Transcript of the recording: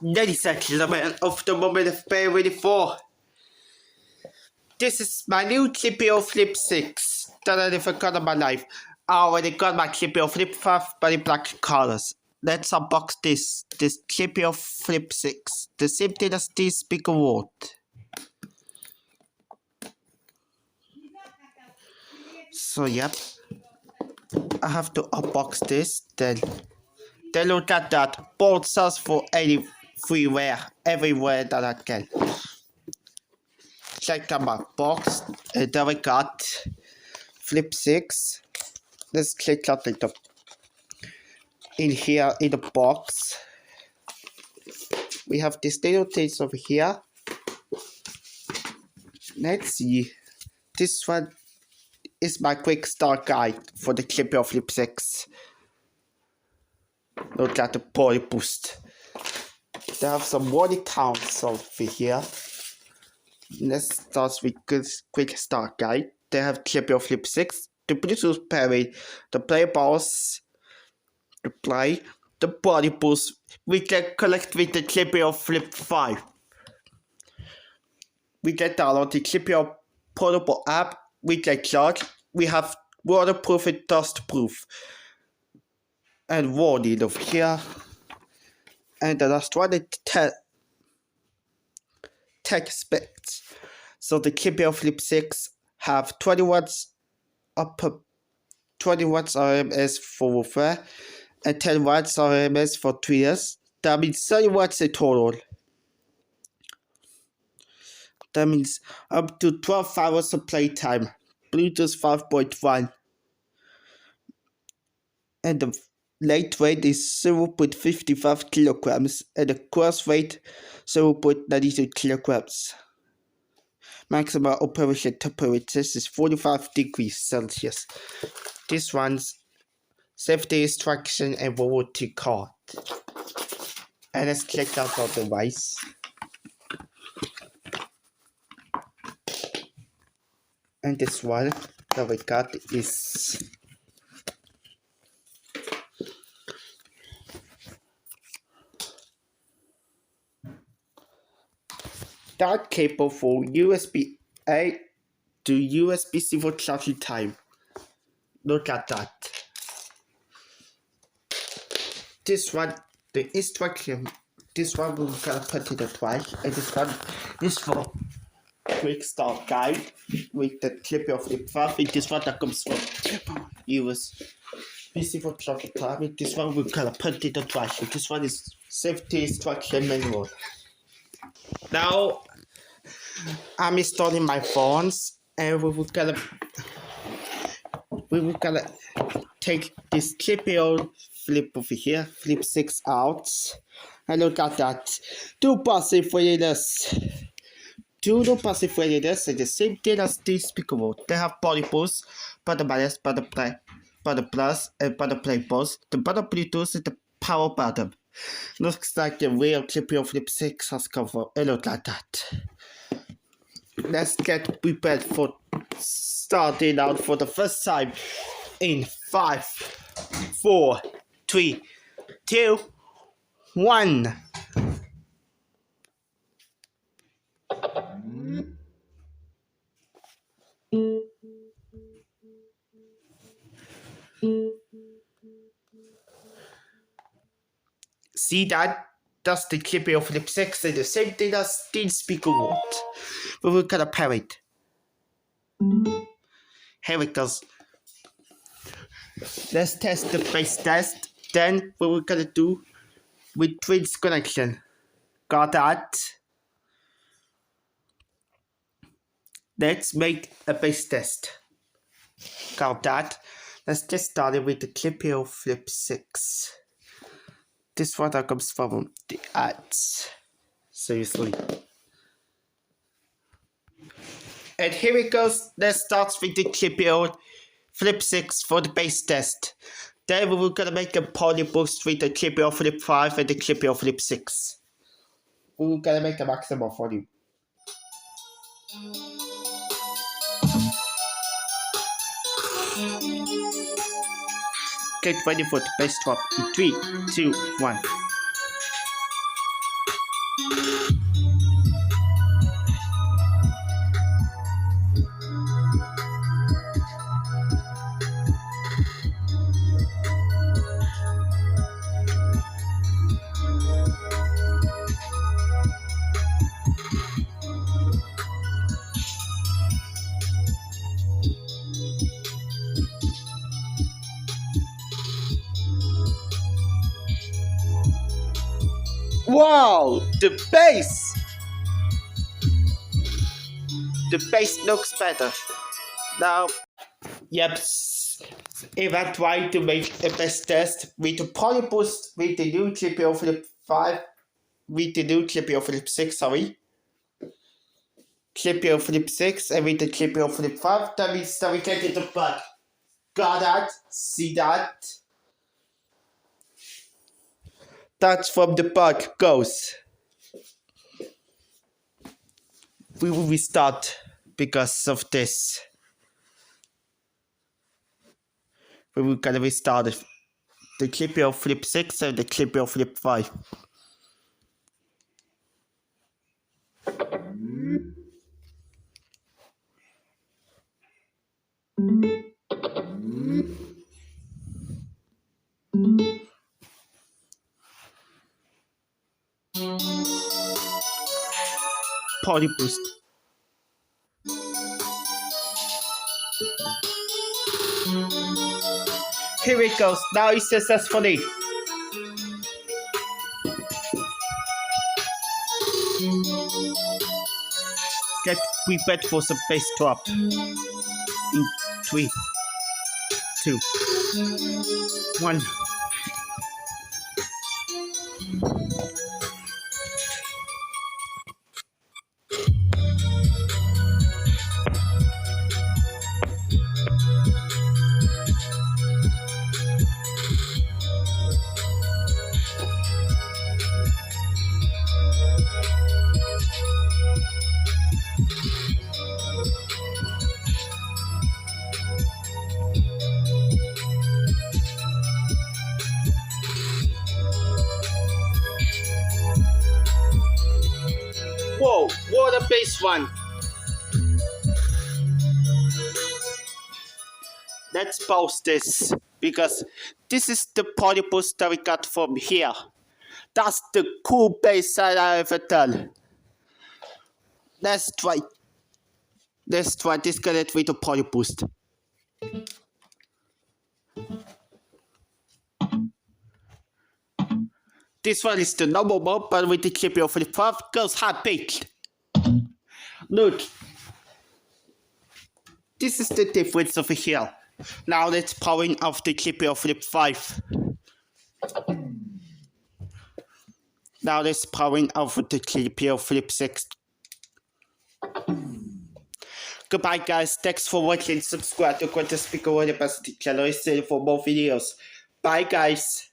Ladies and gentlemen of the moment of Bay ready for. This is my new GPO Flip 6 that I never got in my life. I already got my GPO Flip 5 but in black colors. Let's unbox this GPO Flip 6. The same thing as this big award. So yep. I have to unbox this, then look at that. Both sells for everywhere that I can. Check out my box, and then we got Flip 6. Let's click out in here in the box. We have this little things over here. Let's see. This one is my quick start guide for the GPO Flip 6. Look at the PartyBoost. They have some warning counts over here. Let's start with quick start guide. They have GPO Flip 6, the Bluetooth pairing, the play balls, the play, the PartyBoost. We can connect with the GPO Flip 5. We can download the GPO portable app. We can charge. We have waterproof and dustproof. And warning over here. And the last one is tech specs. So the GPO Flip 6 have 20 watts RMS for woofer and 10 watts RMS for tweeters. That means 30 watts in total. That means up to 12 hours of playtime. Bluetooth 5.1. And the light weight is 0.55 kilograms and the gross weight 0.92 kilograms. Maximum operation temperature is 45 degrees Celsius. This one's safety instruction and warranty card. And let's check out the device. And this one that we got is that cable for USB-A to USB-C for charging time. Look at that. This one, the instruction, this one we're gonna put in the twice, and this one is for quick start guide with the GPO Flip 5. And this one that comes from USB-C for charging time. And this one we're gonna put in the twice. This one is safety instruction manual. Now I'm installing my phones, and we were gonna take this GPO Flip over here, Flip 6 out, and look at that. Two passive readers. Two passive readers are the same thing as this speaker. They have PartyBoost, button minus, button play, button plus, and button play both. The button Bluetooth is the power button. Looks like the real GPO Flip 6 has covered. And look at that. Let's get prepared for starting out for the first time in 5, 4, 3, 2, 1. See that? That's the GPO Flip 6 and the same thing as the speaker word. But we're gonna pair it. Here it goes. Let's test the base test. Then what we're gonna do with twins connection. Got that? Let's make a base test. Got that? Let's get started with the GPO Flip 6. This one that comes from the ads. Seriously. And here it goes. Let's start with the GPO Flip 6 for the base test. Then we're gonna make a PartyBoost with the GPO Flip 5 and the GPO Flip 6. We're gonna make a maximum volume. Get ready for the bass drop in 3, 2, 1. Wow, the base! The base looks better. Now, yep, if I try to make a best test with the PartyBoost with the new GPO Flip 5, with the new GPO Flip 6, sorry. GPO Flip 6 and with the GPO Flip 5, that means that we can get the bug. Got that? See that? That's from the bug goes. We will restart because of this. We will gonna restart the GPO Flip 6 and the GPO Flip 5. PartyBoost. Here it goes. Now it's successfully. Get prepared for some bass drop. In 3, 2, 1. Whoa, what a bass one! Let's pause this because this is the PartyBoost that we got from here. That's the cool bass that I ever done. Let's try disconnect with the PartyBoost. This one is the normal mode, but with the GPO Flip 5 goes high pitched. Look, this is the difference over here. Now let's powering off the GPO Flip 5. Now let's powering off the GPO Flip 6. Goodbye guys, thanks for watching, subscribe to Quantum Speaker Capacity channel for more videos. Bye guys.